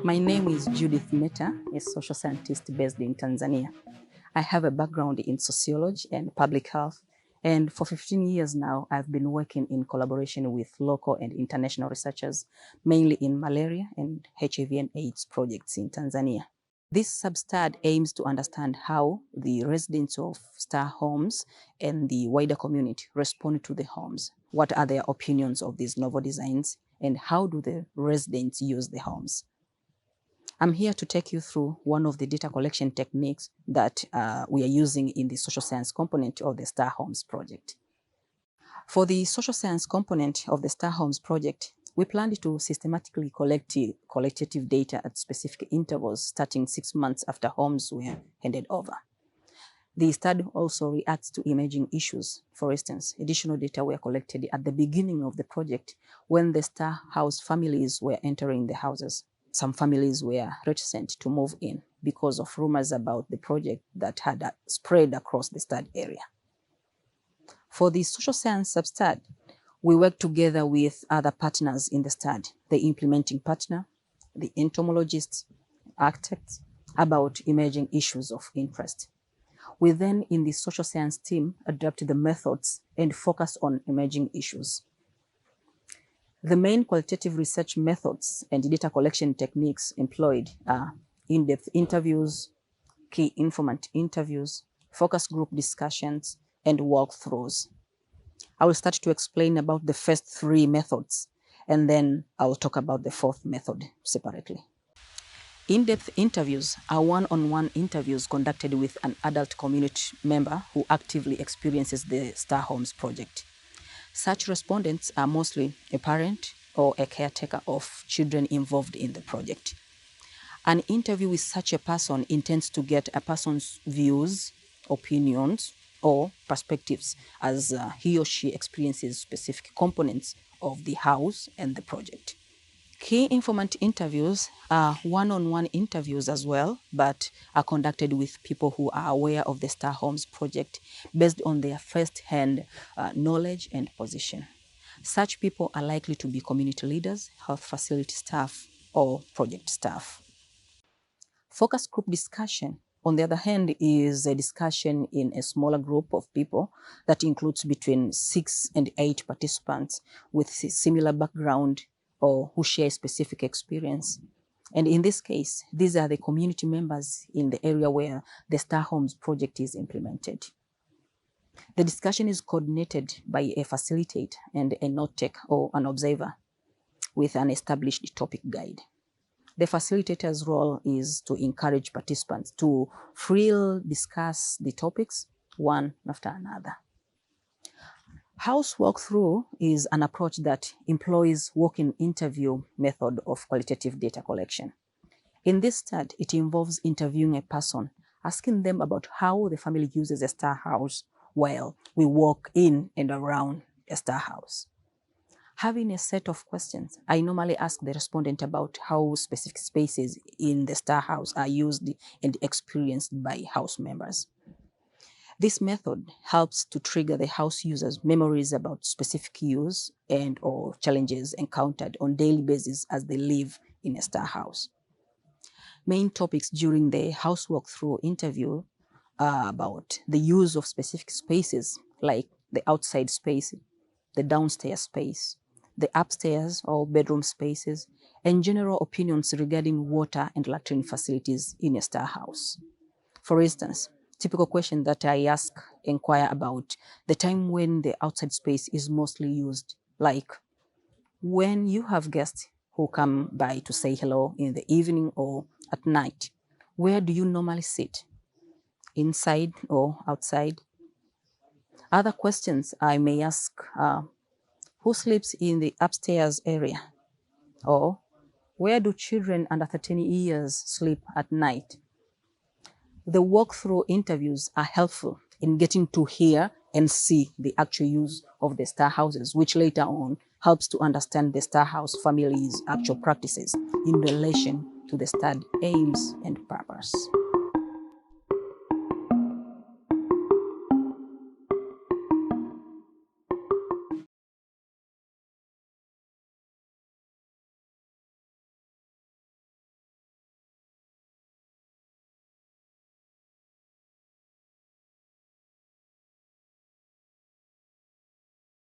My name is Judith Meta, a social scientist based in Tanzania. I have a background in sociology and public health, and for 15 years now, I've been working in collaboration with local and international researchers, mainly in malaria and HIV and AIDS projects in Tanzania. This sub-study aims to understand how the residents of star homes and the wider community respond to the homes. What are their opinions of these novel designs, and how do the residents use the homes? I'm here to take you through one of the data collection techniques that we are using in the social science component of the Star Homes project. For the social science component of the Star Homes project, we planned to systematically collect qualitative data at specific intervals starting 6 months after homes were handed over. The study also reacts to emerging issues. For instance, additional data were collected at the beginning of the project when the Star House families were entering the houses. Some families were reticent to move in because of rumors about the project that had spread across the study area. For the social science sub-study, we worked together with other partners in the study, the implementing partner, the entomologists, architects, about emerging issues of interest. We then, in the social science team, adapted the methods and focused on emerging issues. The main qualitative research methods and data collection techniques employed are in-depth interviews, key informant interviews, focus group discussions, and walkthroughs. I will start to explain about the first three methods, and then I will talk about the fourth method separately. In-depth interviews are one-on-one interviews conducted with an adult community member who actively experiences the Star Homes project. Such respondents are mostly a parent or a caretaker of children involved in the project. An interview with such a person intends to get a person's views, opinions, or perspectives as he or she experiences specific components of the house and the project. Key informant interviews are one-on-one interviews as well, but are conducted with people who are aware of the Star Homes project based on their first-hand knowledge and position. Such people are likely to be community leaders, health facility staff, or project staff. Focus group discussion, on the other hand, is a discussion in a smaller group of people that includes between 6 and 8 participants with similar background or who share specific experience. And in this case, these are the community members in the area where the Star Homes project is implemented. The discussion is coordinated by a facilitator and a note taker or an observer with an established topic guide. The facilitator's role is to encourage participants to freely discuss the topics one after another. House walkthrough is an approach that employs walk-in interview method of qualitative data collection. In this study, it involves interviewing a person, asking them about how the family uses a Star House while we walk in and around a Star House. Having a set of questions, I normally ask the respondent about how specific spaces in the Star House are used and experienced by house members. This method helps to trigger the house users' memories about specific use and or challenges encountered on a daily basis as they live in a Star House. Main topics during the house walkthrough interview are about the use of specific spaces like the outside space, the downstairs space, the upstairs or bedroom spaces, and general opinions regarding water and latrine facilities in a Star House. For instance, typical question that I inquire about the time when the outside space is mostly used, like when you have guests who come by to say hello in the evening or at night, where do you normally sit? Inside or outside? Other questions I may ask are, who sleeps in the upstairs area? Or where do children under 13 years sleep at night? The walkthrough interviews are helpful in getting to hear and see the actual use of the Star Houses, which later on helps to understand the Star House family's actual practices in relation to the study aims and purpose.